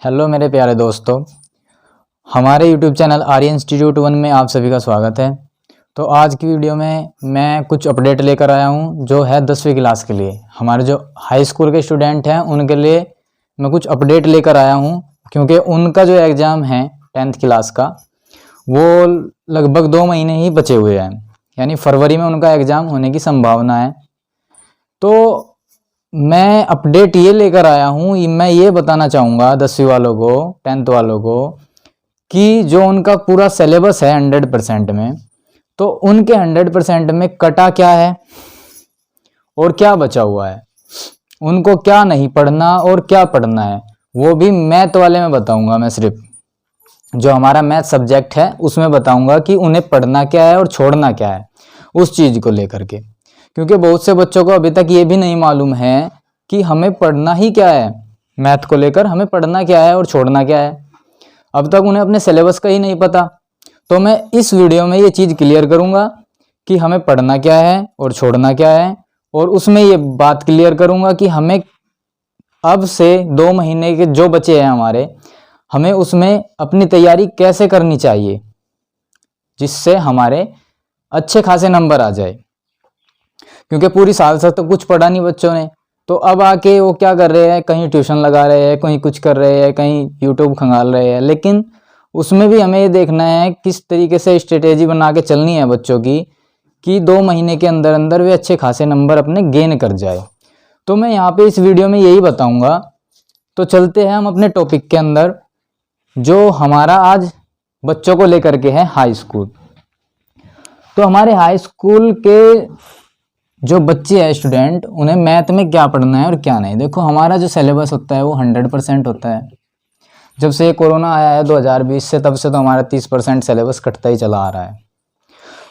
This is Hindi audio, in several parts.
हेलो मेरे प्यारे दोस्तों, हमारे YouTube चैनल आर्यन इंस्टीट्यूट 1 में आप सभी का स्वागत है। तो आज की वीडियो में मैं कुछ अपडेट लेकर आया हूं जो है 10वीं क्लास के लिए। हमारे जो हाई स्कूल के स्टूडेंट हैं उनके लिए मैं कुछ अपडेट लेकर आया हूं, क्योंकि उनका जो एग्ज़ाम है 10th क्लास का वो लगभग 2 महीने ही बचे हुए हैं, यानी फरवरी में उनका एग्ज़ाम होने की संभावना है। तो मैं अपडेट ये लेकर आया हूँ, मैं ये बताना चाहूँगा 10वीं वालों को, 10th वालों को कि जो उनका पूरा सिलेबस है 100% में, तो उनके 100% में कटा क्या है और क्या बचा हुआ है, उनको क्या नहीं पढ़ना और क्या पढ़ना है, वो भी मैथ वाले में बताऊँगा। मैं सिर्फ जो हमारा मैथ सब्जेक्ट है उसमें बताऊँगा कि उन्हें पढ़ना क्या है और छोड़ना क्या है उस चीज़ को लेकर के, क्योंकि बहुत से बच्चों को अभी तक ये भी नहीं मालूम है कि हमें पढ़ना ही क्या है, मैथ को लेकर हमें पढ़ना क्या है और छोड़ना क्या है। अब तक उन्हें अपने सिलेबस का ही नहीं पता। तो मैं इस वीडियो में ये चीज़ क्लियर करूँगा कि हमें पढ़ना क्या है और छोड़ना क्या है, और उसमें ये बात क्लियर करूँगा कि हमें अब से 2 महीने के जो बचे हैं हमारे, हमें उसमें अपनी तैयारी कैसे करनी चाहिए जिससे हमारे अच्छे खासे नंबर आ जाए, क्योंकि पूरी साल से तो कुछ पढ़ा नहीं बच्चों ने। तो अब आके वो क्या कर रहे हैं, कहीं ट्यूशन लगा रहे हैं, कहीं कुछ कर रहे हैं, कहीं यूट्यूब खंगाल रहे हैं, लेकिन उसमें भी हमें ये देखना है किस तरीके से स्ट्रेटेजी बना के चलनी है बच्चों की कि 2 महीने के अंदर अंदर वे अच्छे खासे नंबर अपने गेन कर जाए। तो मैं यहाँ पे इस वीडियो में यही बताऊँगा। तो चलते हैं हम अपने टॉपिक के अंदर, जो हमारा आज बच्चों को लेकर के है हाई स्कूल। तो हमारे हाई स्कूल के जो बच्चे हैं स्टूडेंट, उन्हें मैथ में क्या पढ़ना है और क्या नहीं। देखो, हमारा जो सिलेबस होता है वो 100% होता है। जब से कोरोना आया है 2020 से, तब से तो हमारा 30% सिलेबस कटता ही चला आ रहा है।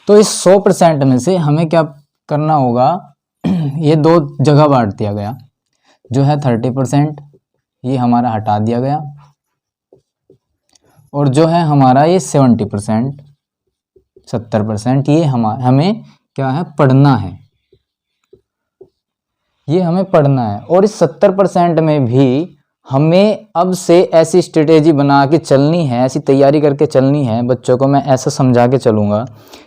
तो इस 100% में से हमें क्या करना होगा, ये 2 जगह बांट दिया गया। जो है 30% ये हमारा हटा दिया गया, और जो है हमारा ये 70% 70% ये हमें क्या है, पढ़ना है। ये हमें पढ़ना है। और इस 70% में भी हमें अब से ऐसी स्ट्रेटेजी बना के चलनी है, ऐसी तैयारी करके चलनी है। बच्चों को मैं ऐसा समझा के चलूँगा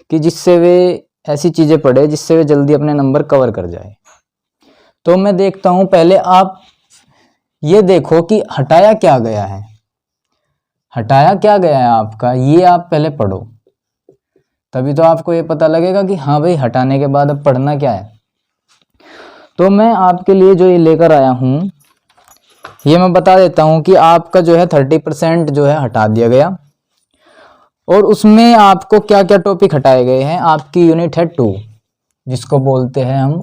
कि जिससे वे ऐसी चीज़ें पढ़े जिससे वे जल्दी अपने नंबर कवर कर जाए। तो मैं देखता हूँ, पहले आप ये देखो कि हटाया क्या गया है, हटाया क्या गया है आपका, ये आप पहले पढ़ो, तभी तो आपको ये पता लगेगा कि हाँ भाई, हटाने के बाद अब पढ़ना क्या है। तो मैं आपके लिए जो ये लेकर आया हूँ, ये मैं बता देता हूँ कि आपका जो है 30% जो है हटा दिया गया, और उसमें आपको क्या क्या टॉपिक हटाए गए हैं। आपकी यूनिट है 2, जिसको बोलते हैं हम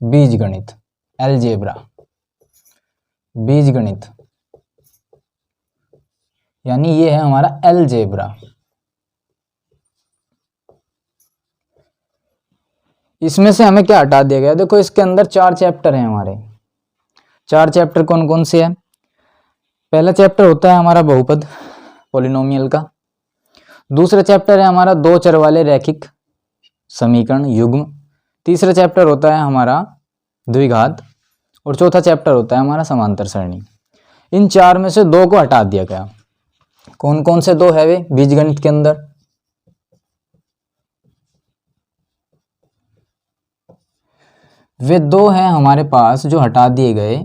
बीज गणित, अलजेब्रा, बीज गणित, यानी ये है हमारा अलजेब्रा। इसमें से हमें क्या हटा दिया गया, देखो इसके अंदर 4 चैप्टर हैं हमारे। 4 चैप्टर कौन कौन से हैं? पहला चैप्टर होता है हमारा बहुपद, पॉलिनोमियल का। दूसरा चैप्टर है हमारा 2 चर वाले रैखिक समीकरण, युग्म। तीसरा चैप्टर होता है हमारा द्विघात, और चौथा चैप्टर होता है हमारा समांतर सरणी। इन 4 में से 2 को हटा दिया गया। कौन कौन से 2 है वे बीजगणित के अंदर? वे 2 हैं हमारे पास जो हटा दिए गए।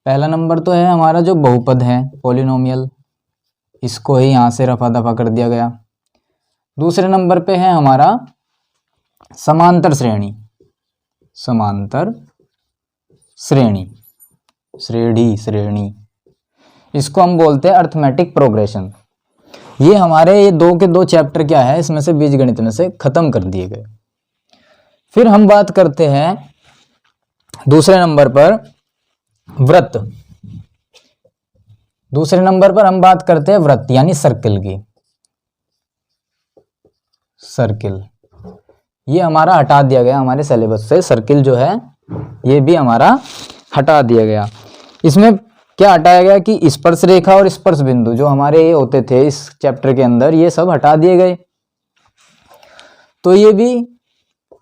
पहला नंबर तो है हमारा जो बहुपद है, पॉलिनोमियल, इसको ही यहाँ से रफा दफा कर दिया गया। दूसरे नंबर पे है हमारा समांतर श्रेणी, समांतर श्रेणी, श्रेणी, इसको हम बोलते हैं अर्थमेटिक प्रोग्रेशन। ये हमारे ये 2 के 2 चैप्टर क्या है, इसमें से बीजगणित में से खत्म कर दिए गए। फिर हम बात करते हैं दूसरे नंबर पर वृत्त। दूसरे नंबर पर हम बात करते हैं वृत्त यानी सर्किल की। सर्किल ये हमारा हटा दिया गया हमारे सिलेबस से। सर्किल जो है ये भी हमारा हटा दिया गया। इसमें क्या हटाया गया कि स्पर्श रेखा और स्पर्श बिंदु जो हमारे ये होते थे इस चैप्टर के अंदर, ये सब हटा दिए गए। तो ये भी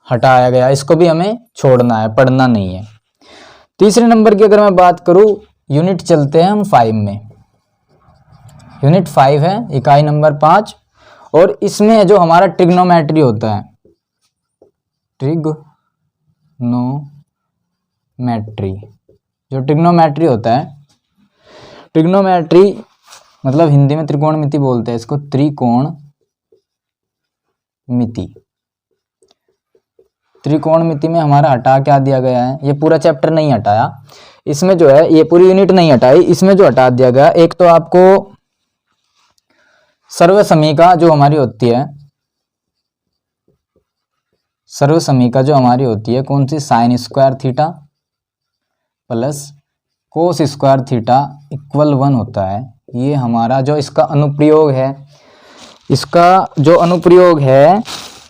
हटाया गया, इसको भी हमें छोड़ना है, पढ़ना नहीं है। तीसरे नंबर की अगर मैं बात करूं यूनिट चलते हैं हम 5 में। यूनिट 5 है, इकाई नंबर 5, और इसमें जो हमारा ट्रिग्नोमेट्री होता है, ट्रिग्नोमेट्री, जो ट्रिग्नोमेट्री होता है, ट्रिग्नोमेट्री मतलब हिंदी में त्रिकोणमिति बोलते हैं इसको, त्रिकोणमिति। त्रिकोणमिति में हमारा हटा क्या दिया गया है, ये पूरा चैप्टर नहीं हटाया, इसमें जो है ये पूरी यूनिट नहीं हटाई, इसमें जो हटा दिया गया, एक तो आपको सर्वसमीका जो हमारी होती है, सर्वसमीका जो हमारी होती है कौन सी, sine square theta plus cos square theta equal 1 होता है। ये हमारा जो इसका अनुप्रयोग है, इसका जो अनुप्रयोग है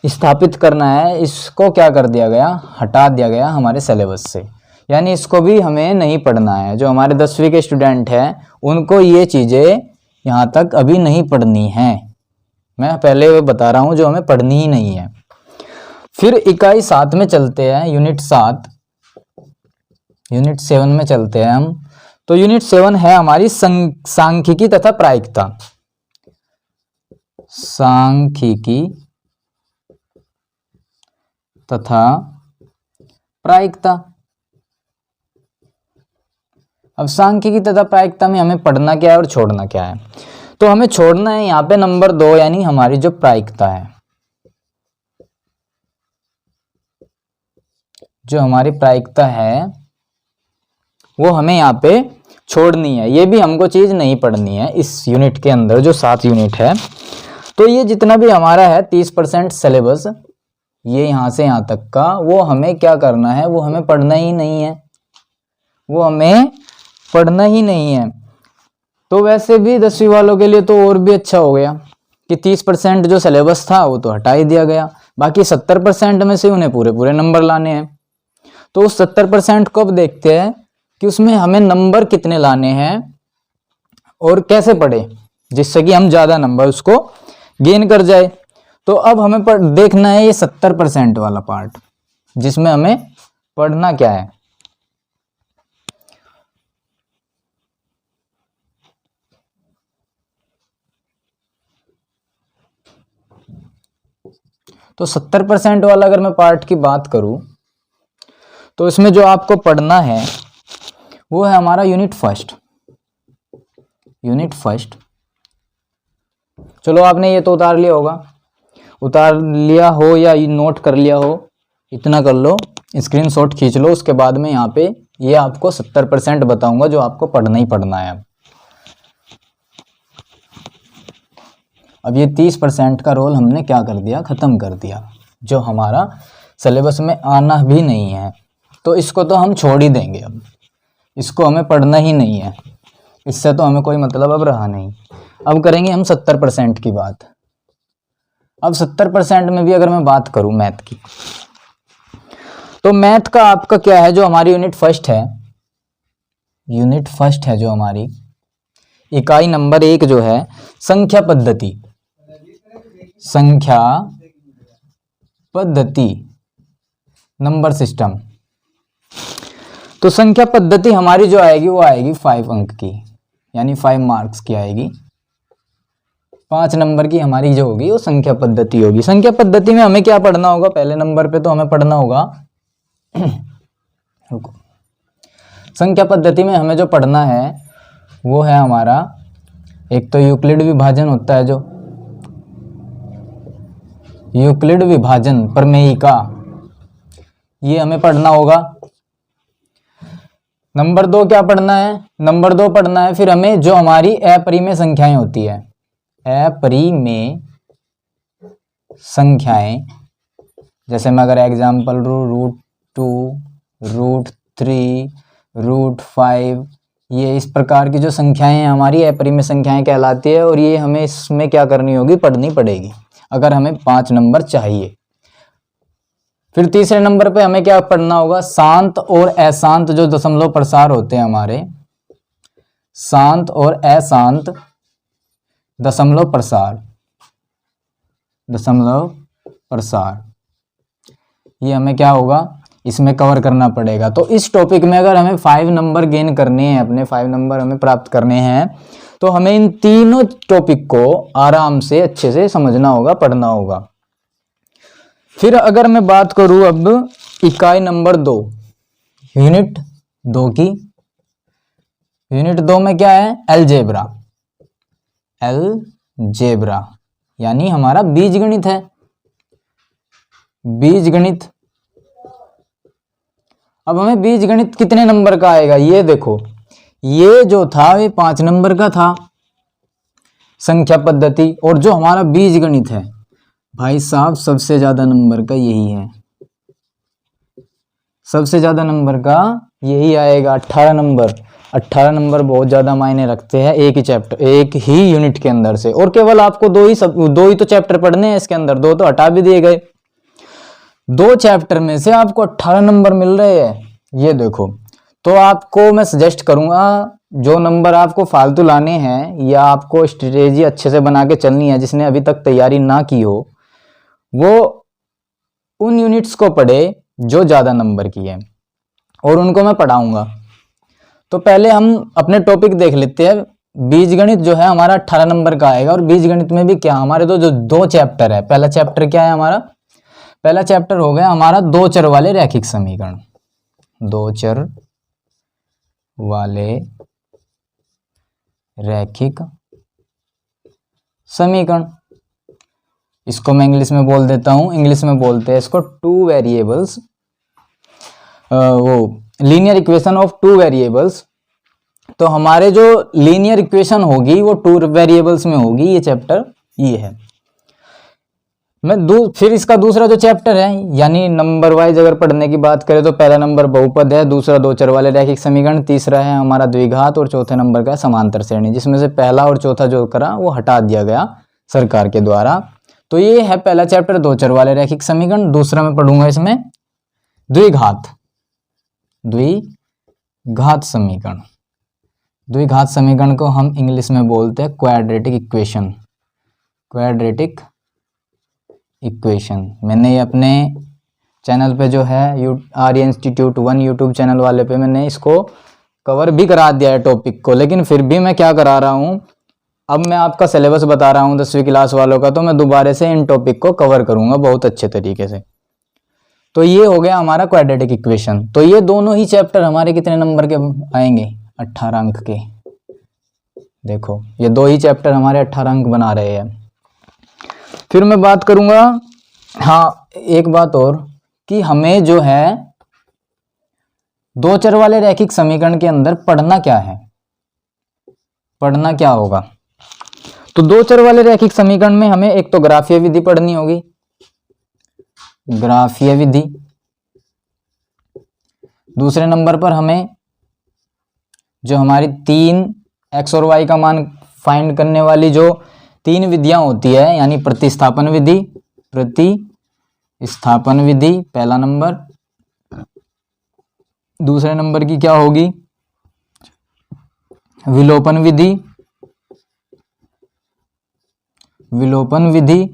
स्थापित करना है, इसको क्या कर दिया गया, हटा दिया गया हमारे सिलेबस से, यानी इसको भी हमें नहीं पढ़ना है। जो हमारे 10वीं के स्टूडेंट हैं उनको ये चीज़ें यहाँ तक अभी नहीं पढ़नी है, मैं पहले बता रहा हूँ, जो हमें पढ़नी ही नहीं है। फिर इकाई 7 में चलते हैं, यूनिट 7, यूनिट 7 में चलते हैं हम। तो यूनिट 7 है हमारी सांख्यिकी तथा प्रायिकता। सांख्यिकी तथा प्रायिकता। अब सांख्यिकी तथा प्रायिकता में हमें पढ़ना क्या है और छोड़ना क्या है। तो हमें छोड़ना है यहाँ पे नंबर 2, यानी हमारी जो प्रायिकता है, जो हमारी प्रायिकता है वो हमें यहाँ पे छोड़नी है। ये भी हमको चीज नहीं पढ़नी है इस यूनिट के अंदर, जो 7 यूनिट है। तो ये जितना भी हमारा है 30% सिलेबस, ये यहाँ से यहाँ तक का, वो हमें क्या करना है, वो हमें पढ़ना ही नहीं है, वो हमें पढ़ना ही नहीं है। तो वैसे भी 10वीं वालों के लिए तो और भी अच्छा हो गया कि 30% जो सिलेबस था वो तो हटा ही दिया गया, बाकी 70% में से उन्हें पूरे पूरे नंबर लाने हैं। तो उस 70% को अब देखते हैं कि उसमें हमें नंबर कितने लाने हैं और कैसे पढ़े, जिससे कि हम ज़्यादा नंबर उसको गेन कर जाए। तो अब हमें देखना है ये 70% वाला पार्ट, जिसमें हमें पढ़ना क्या है। तो 70% वाला अगर मैं पार्ट की बात करूं, तो इसमें जो आपको पढ़ना है वो है हमारा यूनिट फर्स्ट। यूनिट फर्स्ट, चलो आपने ये तो उतार लिया होगा, उतार लिया हो या नोट कर लिया हो, इतना कर लो, स्क्रीनशॉट खींच लो। उसके बाद में यहाँ पे ये आपको 70% बताऊंगा जो आपको पढ़ना ही पढ़ना है। अब ये 30% का रोल हमने क्या कर दिया, खत्म कर दिया, जो हमारा सिलेबस में आना भी नहीं है। तो इसको तो हम छोड़ ही देंगे, अब इसको हमें पढ़ना ही नहीं है, इससे तो हमें कोई मतलब अब रहा नहीं। अब करेंगे हम 70% की बात। अब 70% में भी अगर मैं बात करूं मैथ की, तो मैथ का आपका क्या है, जो हमारी यूनिट फर्स्ट है, यूनिट फर्स्ट है जो हमारी इकाई नंबर 1 जो है संख्या पद्धति, संख्या पद्धति, नंबर सिस्टम। तो संख्या पद्धति हमारी जो आएगी वो आएगी 5 अंक की, यानी 5 मार्क्स की आएगी। 5 नंबर की हमारी जो होगी वो संख्या पद्धति होगी। संख्या पद्धति में हमें क्या पढ़ना होगा, पहले नंबर पे तो हमें पढ़ना होगा रुको, संख्या पद्धति में हमें जो पढ़ना है वो है हमारा, एक तो यूक्लिड विभाजन होता है, जो यूक्लिड विभाजन प्रमेयिका, ये हमें पढ़ना होगा। नंबर 2 क्या पढ़ना है, नंबर 2 पढ़ना है फिर हमें जो हमारी अपरिमेय संख्याएं होती है, अपरिमेय संख्याएं, जैसे मैं अगर एग्जाम्पल √2, √3, √5, ये इस प्रकार की जो संख्याएं हैं हमारी अपरिमेय संख्याएं कहलाती है। और ये हमें इसमें क्या करनी होगी, पढ़नी पड़ेगी अगर हमें 5 नंबर चाहिए। फिर तीसरे नंबर पे हमें क्या पढ़ना होगा, शांत और अशांत जो दशमलव प्रसार होते हैं हमारे, शांत और अशांत दशमलव प्रसार, दशमलव प्रसार, ये हमें क्या होगा, इसमें कवर करना पड़ेगा। तो इस टॉपिक में अगर हमें 5 नंबर गेन करने हैं, अपने 5 नंबर हमें प्राप्त करने हैं, तो हमें इन तीनों टॉपिक को आराम से अच्छे से समझना होगा, पढ़ना होगा। फिर अगर मैं बात करूं अब इकाई नंबर 2 यूनिट 2 की, यूनिट 2 में क्या है? अलजेब्रा। अलजेब्रा यानी हमारा बीजगणित है, बीजगणित। अब हमें बीजगणित कितने नंबर का आएगा ये देखो, ये जो था ये 5 नंबर का था संख्या पद्धति, और जो हमारा बीजगणित है भाई साहब सबसे ज्यादा नंबर का यही है, सबसे ज्यादा नंबर का यही आएगा 18 नंबर। 18 नंबर बहुत ज्यादा मायने रखते हैं एक ही चैप्टर, एक ही यूनिट के अंदर से। और केवल आपको दो ही तो चैप्टर पढ़ने हैं इसके अंदर, 2 तो हटा भी दिए गए। 2 चैप्टर में से आपको 18 नंबर मिल रहे हैं, ये देखो। तो आपको मैं सजेस्ट करूंगा, जो नंबर आपको फालतू लाने हैं या आपको स्ट्रेटेजी अच्छे से बना के चलनी है, जिसने अभी तक तैयारी ना की हो, वो उन यूनिट्स को पढ़े जो ज्यादा नंबर की है, और उनको मैं पढ़ाऊंगा। तो पहले हम अपने टॉपिक देख लेते हैं। बीजगणित जो है हमारा 18 नंबर का आएगा, और बीजगणित में भी क्या हमारे जो 2 चैप्टर है। पहला चैप्टर क्या है हमारा? पहला चैप्टर हो गया हमारा 2 चर वाले रैखिक समीकरण, 2 चर वाले रैखिक समीकरण। इसको मैं इंग्लिश में बोल देता हूं, इंग्लिश में बोलते हैं इसको 2 वेरिएबल्स, वो लीनियर इक्वेशन ऑफ 2 वेरिएबल्स। तो हमारे जो लीनियर इक्वेशन होगी वो 2 वेरिएबल्स में होगी, ये चैप्टर ये है। फिर इसका दूसरा जो चैप्टर है, यानी नंबर वाइज अगर पढ़ने की बात करें तो पहला नंबर बहुपद है, दूसरा 2 चर वाले रैखिक समीकरण, तीसरा है हमारा द्विघात, और चौथे नंबर का समांतर श्रेणी, जिसमें से पहला और चौथा जो करा वो हटा दिया गया सरकार के द्वारा। तो ये है पहला चैप्टर 2 चर वाले रैखिक समीकरण। दूसरा मैं पढ़ूंगा इसमें द्विघात, द्विघात समीकरण। द्विघात समीकरण को हम इंग्लिश में बोलते हैं क्वाड्रेटिक इक्वेशन, क्वाड्रेटिक इक्वेशन। मैंने ये अपने चैनल पे जो है आर्यन इंस्टीट्यूट 1 यूट्यूब चैनल वाले पे मैंने इसको कवर भी करा दिया है टॉपिक को, लेकिन फिर भी मैं क्या करा रहा हूँ, अब मैं आपका सिलेबस बता रहा हूँ 10वीं क्लास वालों का, तो मैं दोबारा से इन टॉपिक को कवर करूंगा बहुत अच्छे तरीके से। तो ये हो गया हमारा क्वाड्रेटिक इक्वेशन। तो ये दोनों ही चैप्टर हमारे कितने नंबर के आएंगे? 18 अंक के। देखो ये 2 ही चैप्टर हमारे 18 अंक बना रहे हैं। फिर मैं बात करूंगा, हाँ एक बात और, कि हमें जो है 2 चर वाले रैखिक समीकरण के अंदर पढ़ना क्या है, पढ़ना क्या होगा। तो 2 चर वाले रैखिक समीकरण में हमें एक तो ग्राफीय विधि पढ़नी होगी, ग्राफीय विधि। दूसरे नंबर पर हमें जो हमारी 3 x और y का मान फाइंड करने वाली जो 3 विधियां होती है, यानी प्रतिस्थापन विधि, प्रतिस्थापन विधि पहला नंबर। दूसरे नंबर की क्या होगी? विलोपन विधि, विलोपन विधि।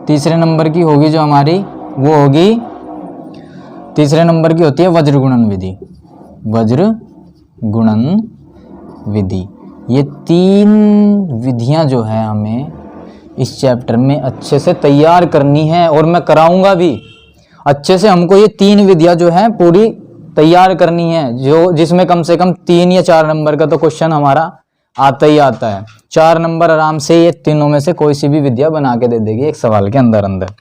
तीसरे नंबर की होगी जो हमारी, वो होगी, तीसरे नंबर की होती है वज्र गुणन विधि, वज्र गुणन विधि। ये 3 विधियां जो है हमें इस चैप्टर में अच्छे से तैयार करनी है, और मैं कराऊंगा भी अच्छे से। हमको ये 3 विधियां जो है पूरी तैयार करनी है, जो जिसमें कम से कम 3 या 4 नंबर का तो क्वेश्चन हमारा आता ही आता है। 4 नंबर आराम से ये तीनों में से कोई सी भी विधिया बना के दे देगी एक सवाल के अंदर अंदर।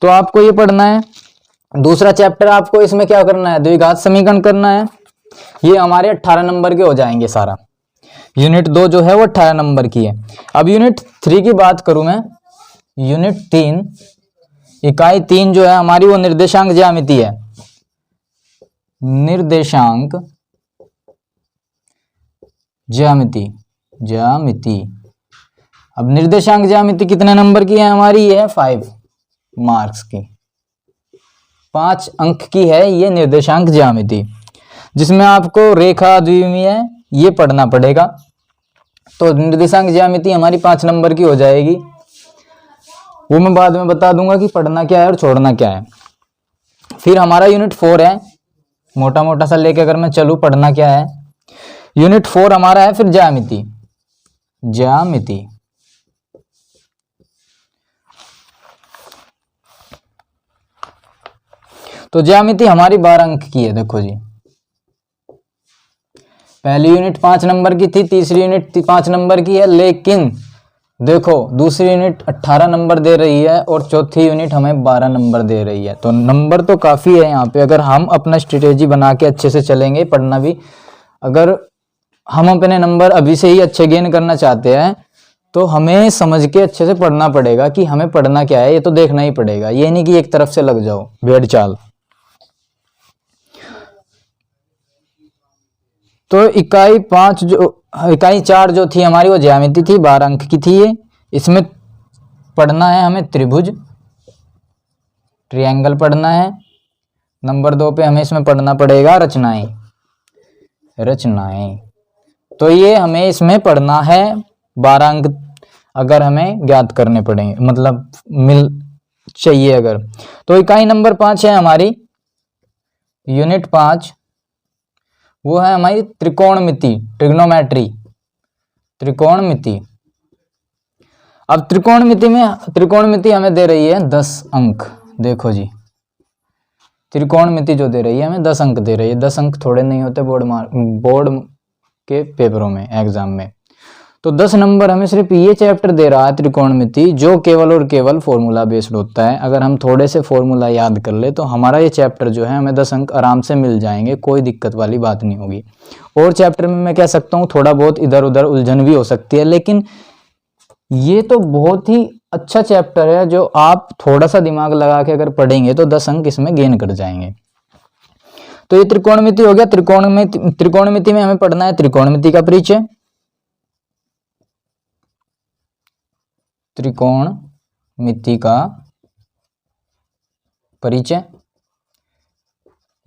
तो आपको ये पढ़ना है। दूसरा चैप्टर आपको इसमें क्या करना है? द्विघात समीकरण करना है। ये हमारे 18 नंबर के हो जाएंगे सारा। यूनिट 2 जो है वो 18 नंबर की है। अब यूनिट 3 की बात करूं मैं, यूनिट 3 इकाई 3 जो है हमारी वो निर्देशांक ज्यामिति है, निर्देशांक ज्यामिति, ज्यामिति। अब निर्देशांक ज्यामिति कितने नंबर की है हमारी? ये है 5 मार्क्स की, 5 अंक की है ये निर्देशांक ज्यामिति, जिसमें आपको रेखा, द्विमीय ये पढ़ना पड़ेगा। तो निर्देशांक ज्यामिति हमारी 5 नंबर की हो जाएगी। वो मैं बाद में बता दूंगा कि पढ़ना क्या है और छोड़ना क्या है। फिर हमारा यूनिट 4 है, मोटा मोटा सा लेके अगर मैं चलूँ, पढ़ना क्या है, यूनिट 4 हमारा है फिर ज्यामिति। ज्यामिति तो ज्यामिति हमारी 12 अंक की है। देखो जी, पहली यूनिट 5 नंबर की थी, तीसरी यूनिट 5 नंबर की है, लेकिन देखो दूसरी यूनिट 18 नंबर दे रही है और चौथी यूनिट हमें 12 नंबर दे रही है। तो नंबर तो काफ़ी है यहाँ पे। अगर हम अपना स्ट्रेटेजी बना के अच्छे से चलेंगे, पढ़ना भी, अगर हम अपने नंबर अभी से ही अच्छे गेन करना चाहते हैं तो हमें समझ के अच्छे से पढ़ना पड़ेगा कि हमें पढ़ना क्या है, ये तो देखना ही पड़ेगा। ये नहीं कि एक तरफ से लग जाओ भेड़ चाल। तो इकाई 4 जो थी हमारी वो ज्यामिति थी, 12 अंक की थी ये। इसमें पढ़ना है हमें त्रिभुज, ट्रायंगल पढ़ना है। नंबर 2 पे हमें इसमें पढ़ना पड़ेगा रचनाएं। रचनाएं तो ये हमें इसमें पढ़ना है 12 अंक अगर हमें ज्ञात करने पड़ेंगे, मतलब मिल चाहिए अगर। तो इकाई नंबर 5 है हमारी, यूनिट 5, वो है हमारी त्रिकोणमिति, ट्रिग्नोमेट्री, त्रिकोणमिति। अब त्रिकोणमिति हमें दे रही है 10 अंक। देखो जी, त्रिकोणमिति जो दे रही है हमें 10 अंक दे रही है। 10 अंक थोड़े नहीं होते बोर्ड के पेपरों में, एग्जाम में। तो 10 नंबर हमें सिर्फ ये चैप्टर दे रहा है त्रिकोणमिति, जो केवल और केवल फॉर्मूला बेस्ड होता है। अगर हम थोड़े से फॉर्मूला याद कर ले तो हमारा ये चैप्टर जो है हमें 10 अंक आराम से मिल जाएंगे, कोई दिक्कत वाली बात नहीं होगी। और चैप्टर में मैं कह सकता हूँ थोड़ा बहुत इधर उधर उलझन भी हो सकती है, लेकिन ये तो बहुत ही अच्छा चैप्टर है जो आप थोड़ा सा दिमाग लगा के अगर पढ़ेंगे तो 10 अंक इसमें गेन कर जाएंगे। तो ये त्रिकोणमिति हो गया। त्रिकोणमिति में हमें पढ़ना है त्रिकोणमिति का परिचय, त्रिकोणमिति का परिचय,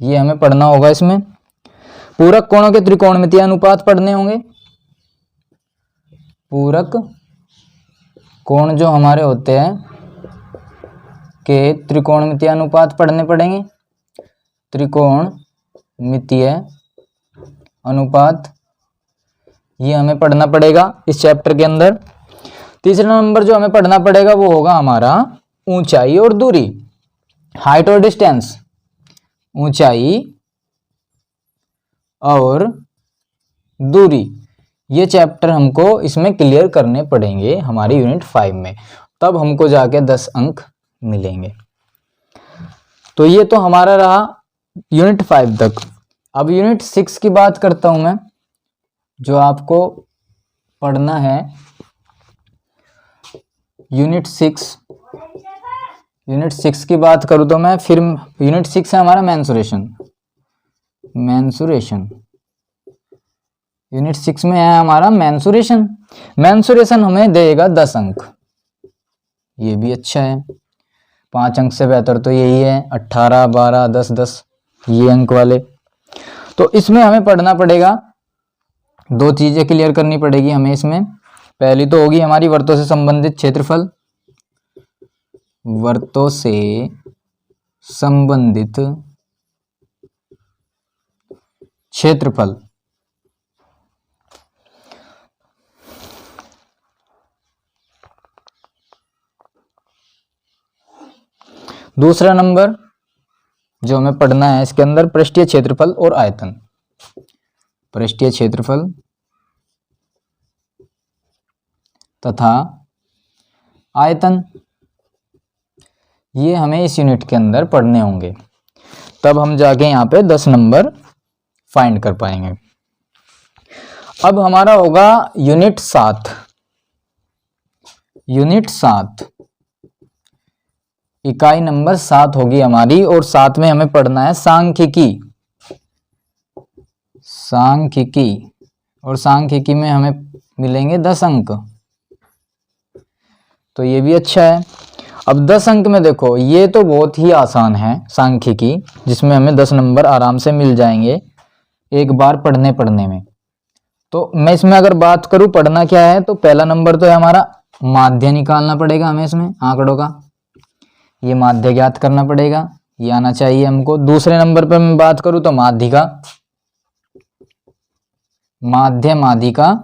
ये हमें पढ़ना होगा। इसमें पूरक कोणों के त्रिकोणमितीय अनुपात पढ़ने होंगे। पूरक कोण जो हमारे होते हैं के त्रिकोणमितीय अनुपात पढ़ने पड़ेंगे। त्रिकोणमितीय अनुपात ये हमें पढ़ना पड़ेगा इस चैप्टर के अंदर। तीसरा नंबर जो हमें पढ़ना पड़ेगा वो होगा हमारा ऊंचाई और दूरी, हाइट और डिस्टेंस। ऊंचाई और दूरी, ये चैप्टर हमको इसमें क्लियर करने पड़ेंगे हमारी यूनिट 5 में, तब हमको जाके 10 अंक मिलेंगे। तो ये तो हमारा रहा यूनिट 5 तक। अब यूनिट 6 की बात करता हूं मैं, जो आपको पढ़ना है यूनिट 6 की बात करूं तो मैं फिर यूनिट 6 है हमारा मेंसुरेशन। यूनिट 6 में है हमारा मेंसुरेशन हमें देगा 10 अंक, ये भी अच्छा है। 5 अंक से बेहतर तो यही है, 18, 12, 10, 10 ये अंक वाले। तो इसमें हमें पढ़ना पड़ेगा, 2 चीजें क्लियर करनी पड़ेगी हमें इसमें। पहली तो होगी हमारी वृत्तों से संबंधित क्षेत्रफल, वृत्तों से संबंधित क्षेत्रफल। दूसरा नंबर जो हमें पढ़ना है इसके अंदर पृष्ठीय क्षेत्रफल और आयतन। पृष्ठीय क्षेत्रफल तथा आयतन, ये हमें इस यूनिट के अंदर पढ़ने होंगे, तब हम जाके यहाँ पे 10 नंबर फाइंड कर पाएंगे। अब हमारा होगा यूनिट 7। यूनिट 7 इकाई नंबर 7 होगी हमारी, और 7 में हमें पढ़ना है सांख्यिकी। और सांख्यिकी में हमें मिलेंगे 10 अंक, तो ये भी अच्छा है। अब 10 अंक में देखो, ये तो बहुत ही आसान है सांख्यिकी, जिसमें हमें 10 नंबर आराम से मिल जाएंगे एक बार पढ़ने में। तो मैं इसमें अगर बात करूं पढ़ना क्या है, तो पहला नंबर तो है हमारा माध्य निकालना पड़ेगा हमें इसमें, आंकड़ों का ये माध्य ज्ञात करना पड़ेगा। ये आना चाहिए हमको। दूसरे नंबर पर मैं बात करूं तो माध्यिका, माध्य माध्यिका।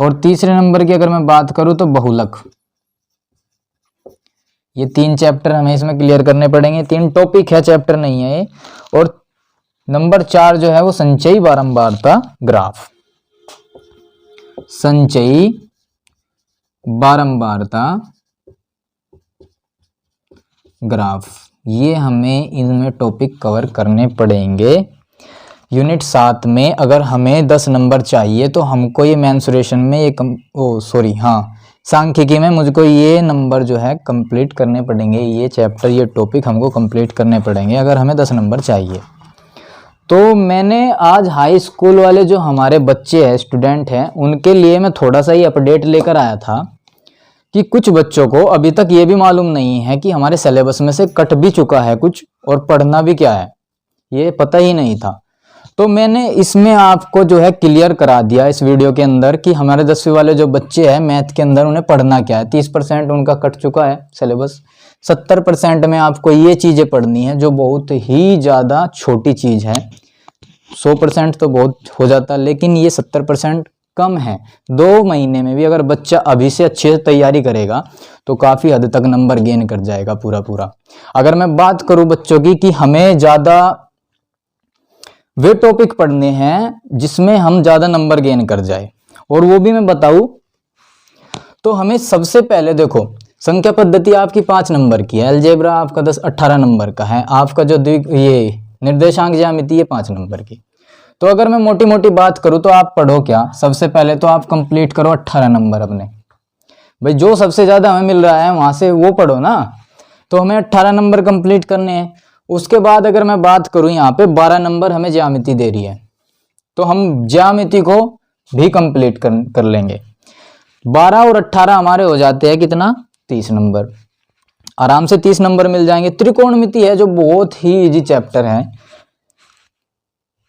और तीसरे नंबर की अगर मैं बात करूं तो बहुलक। ये 3 चैप्टर हमें इसमें क्लियर करने पड़ेंगे। 3 टॉपिक है, चैप्टर नहीं है ये। और नंबर 4 जो है वो संचयी बारंबारता ग्राफ, संचयी बारंबारता ग्राफ, ये हमें इनमें टॉपिक कवर करने पड़ेंगे। यूनिट 7 में अगर हमें 10 नंबर चाहिए तो हमको ये मेंसुरेशन में ये सांख्यिकी में मुझको ये नंबर जो है कंप्लीट करने पड़ेंगे। ये चैप्टर, ये टॉपिक हमको कंप्लीट करने पड़ेंगे अगर हमें 10 नंबर चाहिए। तो मैंने आज हाई स्कूल वाले जो हमारे बच्चे हैं, स्टूडेंट हैं, उनके लिए मैं थोड़ा सा ही अपडेट लेकर आया था कि कुछ बच्चों को अभी तक ये भी मालूम नहीं है कि हमारे सिलेबस में से कट भी चुका है कुछ, और पढ़ना भी क्या है ये पता ही नहीं था। तो मैंने इसमें आपको जो है क्लियर करा दिया इस वीडियो के अंदर कि हमारे 10वीं वाले जो बच्चे हैं मैथ के अंदर उन्हें पढ़ना क्या है। 30% उनका कट चुका है सिलेबस। 70% में आपको ये चीज़ें पढ़नी है जो बहुत ही ज़्यादा छोटी चीज़ है। 100% तो बहुत हो जाता, लेकिन ये 70% कम है। 2 महीने में भी अगर बच्चा अभी से अच्छे से तैयारी करेगा तो काफ़ी हद तक नंबर गेन कर जाएगा पूरा। अगर मैं बात करूं बच्चों की कि हमें ज़्यादा वे टॉपिक पढ़ने हैं जिसमें हम ज़्यादा नंबर गेन कर जाए, और वो भी मैं बताऊं तो हमें सबसे पहले देखो, संख्या पद्धति आपकी 5 नंबर की है, अलजेब्रा आपका 18 नंबर का है, आपका जो ये निर्देशांक ज्यामिति है 5 नंबर की। तो अगर मैं मोटी मोटी बात करूं तो आप पढ़ो क्या, सबसे पहले तो आप कंप्लीट करो 18 नंबर अपने। भाई जो सबसे ज़्यादा हमें मिल रहा है वहाँ से वो पढ़ो ना। तो हमें 18 नंबर कंप्लीट करने हैं। उसके बाद अगर मैं बात करूं यहाँ पे 12 नंबर हमें ज्यामिति दे रही है, तो हम ज्यामिति को भी कंप्लीट कर लेंगे। 12 और 18 हमारे हो जाते हैं कितना, 30 नंबर। आराम से 30 नंबर मिल जाएंगे। त्रिकोणमिति है जो बहुत ही इजी चैप्टर है,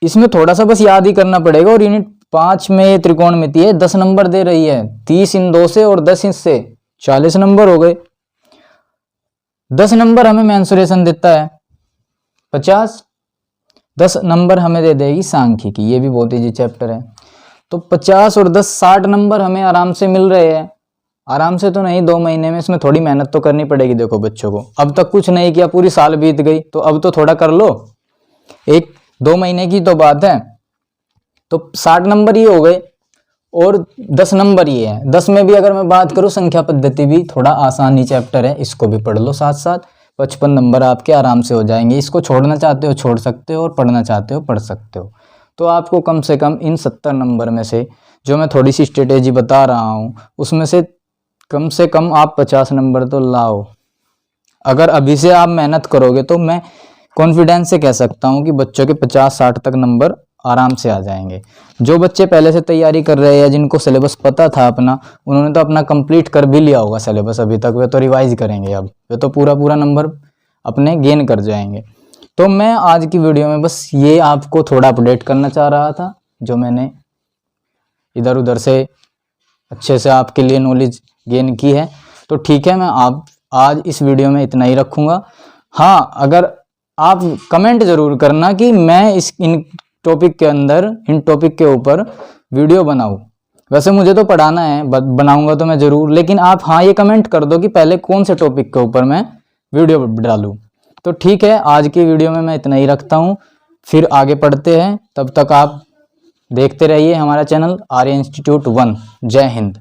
इसमें थोड़ा सा बस याद ही करना पड़ेगा। और यूनिट 5 में ये त्रिकोणमिति है, 10 नंबर दे रही है। 30 इन 2 से और 10 इससे 40 नंबर हो गए। 10 नंबर हमें मेंसुरेशन देता है 50। 10 नंबर हमें दे देगी सांख्यिकी, ये भी बहुत इजी चैप्टर है। तो 50 और 10 60 नंबर हमें आराम से मिल रहे हैं। आराम से तो नहीं, 2 महीने में, इसमें थोड़ी मेहनत तो करनी पड़ेगी। देखो बच्चों को अब तक कुछ नहीं किया, पूरी साल बीत गई, तो अब तो थोड़ा कर लो। 1-2 महीने की तो बात है। तो 60 नंबर ही हो गए और 10 नंबर ही है। 10 में भी अगर मैं बात करूं, संख्या पद्धति भी थोड़ा आसानी चैप्टर है, इसको भी पढ़ लो साथ साथ। 55 नंबर आपके आराम से हो जाएंगे। इसको छोड़ना चाहते हो छोड़ सकते हो, और पढ़ना चाहते हो पढ़ सकते हो। तो आपको कम से कम इन 70 नंबर में से जो मैं थोड़ी सी स्ट्रेटेजी बता रहा हूँ उसमें से कम आप 50 नंबर तो लाओ। अगर अभी से आप मेहनत करोगे तो मैं कॉन्फिडेंस से कह सकता हूँ कि बच्चों के 50-60 तक नंबर आराम से आ जाएंगे। जो बच्चे पहले से तैयारी कर रहे हैं, जिनको सिलेबस पता था अपना, उन्होंने तो अपना कंप्लीट कर भी लिया होगा सिलेबस अभी तक, वे तो रिवाइज करेंगे। अब वे तो पूरा नंबर अपने गेन कर जाएंगे। तो मैं आज की वीडियो में बस ये आपको थोड़ा अपडेट करना चाह रहा था, जो मैंने इधर उधर से अच्छे से आपके लिए नॉलेज गेन की है। तो ठीक है, मैं आज इस वीडियो में इतना ही रखूँगा। हाँ, अगर आप कमेंट ज़रूर करना कि मैं इन टॉपिक के ऊपर वीडियो बनाऊं। वैसे मुझे तो पढ़ाना है, बनाऊंगा तो मैं ज़रूर, लेकिन आप हाँ ये कमेंट कर दो कि पहले कौन से टॉपिक के ऊपर मैं वीडियो डालूं। तो ठीक है, आज की वीडियो में मैं इतना ही रखता हूं, फिर आगे पढ़ते हैं। तब तक आप देखते रहिए हमारा चैनल आर्यन इंस्टीट्यूट 1। जय हिंद।